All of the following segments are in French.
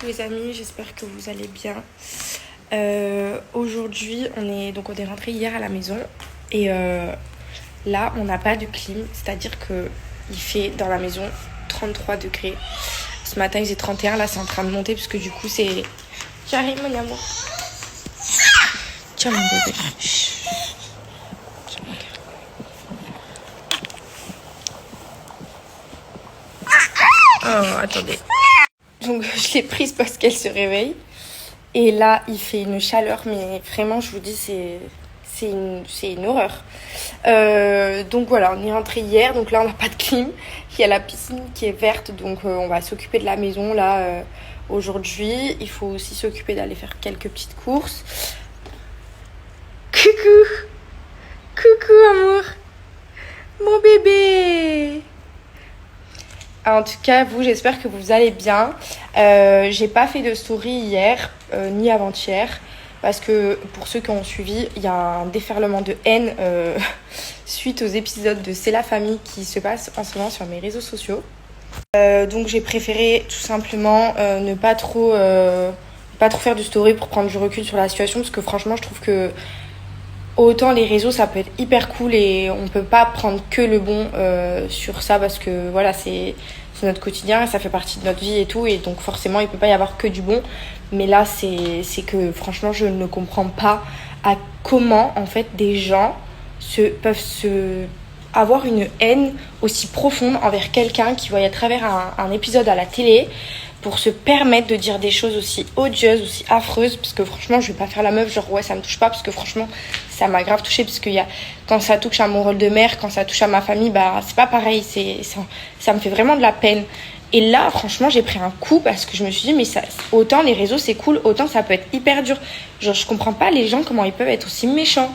les amis, j'espère que vous allez bien. Aujourd'hui, on est rentré hier à la maison et là, on n'a pas de clim, c'est-à-dire que il fait dans la maison 33 degrés. Ce matin, il faisait 31, là, c'est en train de monter parce que du coup, c'est... J'arrive, mon amour. Tiens, mon bébé. Chut. Oh, attendez. Donc, je l'ai prise parce qu'elle se réveille. Et là, il fait une chaleur, mais vraiment, je vous dis, c'est une horreur. Donc voilà, on est rentré hier, donc là, on n'a pas de clim. Il y a la piscine qui est verte, donc on va s'occuper de la maison, là, aujourd'hui. Il faut aussi s'occuper d'aller faire quelques petites courses. Coucou! Coucou, amour! Mon bébé! En tout cas, vous, j'espère que vous allez bien. J'ai pas fait de story hier, ni avant-hier, parce que pour ceux qui ont suivi, il y a un déferlement de haine suite aux épisodes de C'est la famille qui se passe en ce moment sur mes réseaux sociaux. Donc j'ai préféré tout simplement ne pas trop faire de story pour prendre du recul sur la situation, parce que franchement, je trouve que autant les réseaux, ça peut être hyper cool et on peut pas prendre que le bon sur ça, parce que voilà, c'est notre quotidien et ça fait partie de notre vie et tout, et donc forcément il peut pas y avoir que du bon. Mais là, c'est que franchement, je ne comprends pas à comment en fait des gens peuvent avoir une haine aussi profonde envers quelqu'un qui voit à travers un épisode à la télé, pour se permettre de dire des choses aussi odieuses, aussi affreuses. Parce que franchement, je vais pas faire la meuf genre ouais, ça me touche pas, parce que franchement ça m'a grave touchée, parce que quand ça touche à mon rôle de mère, quand ça touche à ma famille, bah c'est pas pareil, ça me fait vraiment de la peine. Et là, franchement, j'ai pris un coup, parce que je me suis dit, mais autant les réseaux c'est cool, autant ça peut être hyper dur. Genre, je comprends pas les gens, comment ils peuvent être aussi méchants.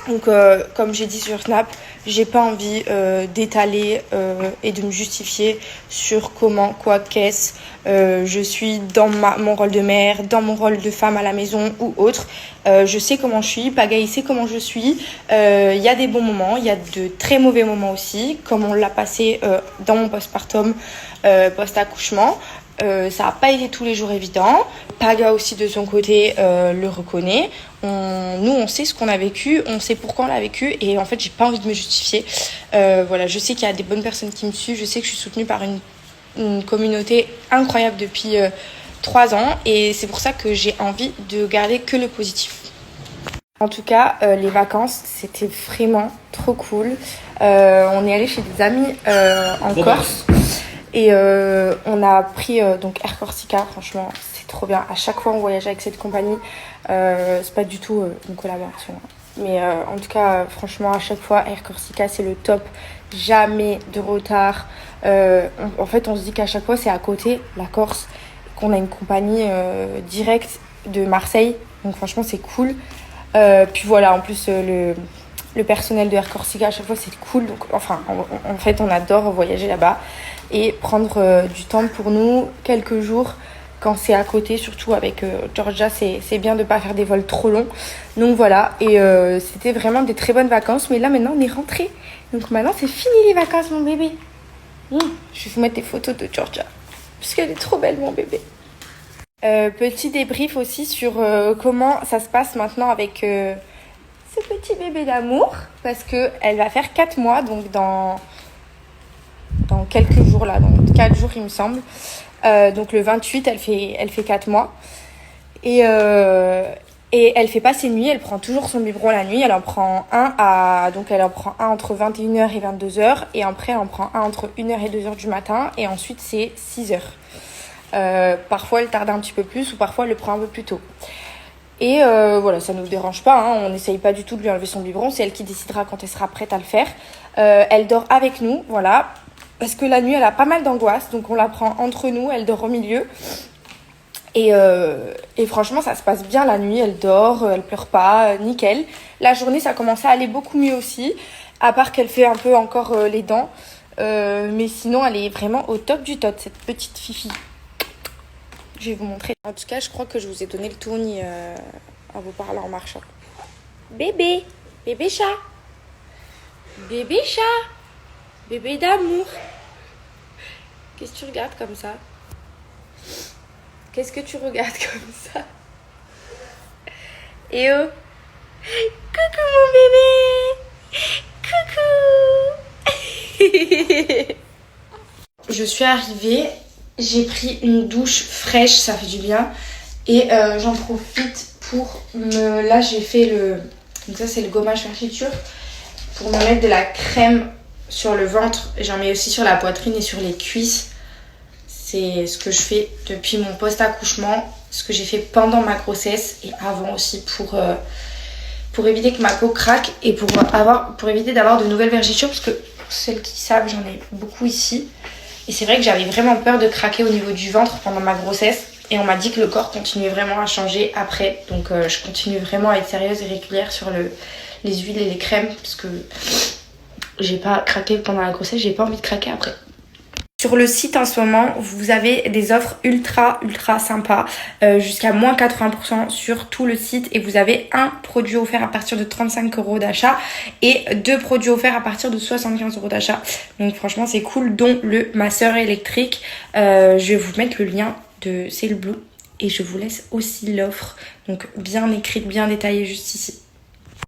Donc, comme j'ai dit sur Snap, j'ai pas envie d'étaler et de me justifier sur comment, quoi, qu'est-ce. Je suis dans mon rôle de mère, dans mon rôle de femme à la maison ou autre. Je sais comment je suis, Pagaille sait comment je suis. Il y a des bons moments, il y a de très mauvais moments aussi, comme on l'a passé dans mon postpartum, post-accouchement. Ça n'a pas été tous les jours évident. Paga aussi de son côté le reconnaît. Nous, on sait ce qu'on a vécu, on sait pourquoi on l'a vécu, et en fait, j'ai pas envie de me justifier. Voilà, je sais qu'il y a des bonnes personnes qui me suivent, je sais que je suis soutenue par une communauté incroyable depuis 3 ans, et c'est pour ça que j'ai envie de garder que le positif. En tout cas, les vacances, c'était vraiment trop cool. On est allé chez des amis en Corse. Et on a pris donc Air Corsica. Franchement, c'est trop bien. À chaque fois on voyage avec cette compagnie, c'est pas du tout une collaboration, mais en tout cas, franchement, à chaque fois Air Corsica, c'est le top. Jamais de retard. En fait, on se dit qu'à chaque fois c'est à côté, la Corse, qu'on a une compagnie directe de Marseille, donc franchement c'est cool. Puis voilà, en plus le personnel de Air Corsica, à chaque fois c'est cool. Donc enfin, en fait, on adore voyager là-bas et prendre du temps pour nous, quelques jours, quand c'est à côté, surtout avec Georgia, c'est bien de ne pas faire des vols trop longs. Donc voilà, et c'était vraiment des très bonnes vacances. Mais là, maintenant, on est rentré. Donc maintenant, c'est fini les vacances, mon bébé. Je vais vous mettre des photos de Georgia, parce qu'elle est trop belle, mon bébé. Petit débrief aussi sur comment ça se passe maintenant avec ce petit bébé d'amour, parce qu'elle va faire 4 mois, donc dans quelques jours, là, dans 4 jours il me semble. Donc le 28, elle fait 4 mois. Et elle fait pas ses nuits, elle prend toujours son biberon la nuit. Elle en prend un entre 21h et 22h. Et après, elle en prend un entre 1h et 2h du matin. Et ensuite, c'est 6h. Parfois, elle tarde un petit peu plus, ou parfois, elle le prend un peu plus tôt. Et voilà, ça ne nous dérange pas, hein. On n'essaye pas du tout de lui enlever son biberon. C'est elle qui décidera quand elle sera prête à le faire. Elle dort avec nous, voilà. Parce que la nuit, elle a pas mal d'angoisse. Donc, on la prend entre nous. Elle dort au milieu. Et franchement, ça se passe bien la nuit. Elle dort, elle pleure pas, nickel. La journée, ça commence à aller beaucoup mieux aussi. À part qu'elle fait un peu encore les dents. Mais sinon, elle est vraiment au top du top, cette petite fifi. Je vais vous montrer. En tout cas, je crois que je vous ai donné le tournis en vous parlant en marchant. Bébé chat. Bébé chat. Bébé d'amour. Qu'est-ce que tu regardes comme ça? Qu'est-ce que tu regardes comme ça? Et oh, coucou mon bébé. Coucou. Je suis arrivée, j'ai pris une douche fraîche, ça fait du bien. Et j'en profite pour me... Là, j'ai fait le... Donc ça, c'est le gommage fermeture. Pour me mettre de la crème sur le ventre. J'en mets aussi sur la poitrine et sur les cuisses. C'est ce que je fais depuis mon post-accouchement. Ce que j'ai fait pendant ma grossesse et avant aussi pour éviter que ma peau craque et pour éviter d'avoir de nouvelles vergetures. Parce que pour celles qui savent, j'en ai beaucoup ici. Et c'est vrai que j'avais vraiment peur de craquer au niveau du ventre pendant ma grossesse. Et on m'a dit que le corps continuait vraiment à changer après. Donc je continue vraiment à être sérieuse et régulière sur les huiles et les crèmes. Parce que j'ai pas craqué pendant la grossesse, j'ai pas envie de craquer après. Sur le site en ce moment, vous avez des offres ultra sympas, jusqu'à moins 80% sur tout le site et vous avez un produit offert à partir de 35 € d'achat et 2 produits offerts à partir de 75 € d'achat. Donc franchement c'est cool, dont le masseur électrique. Je vais vous mettre le lien de Sailblue et je vous laisse aussi l'offre, donc bien écrite, bien détaillée juste ici.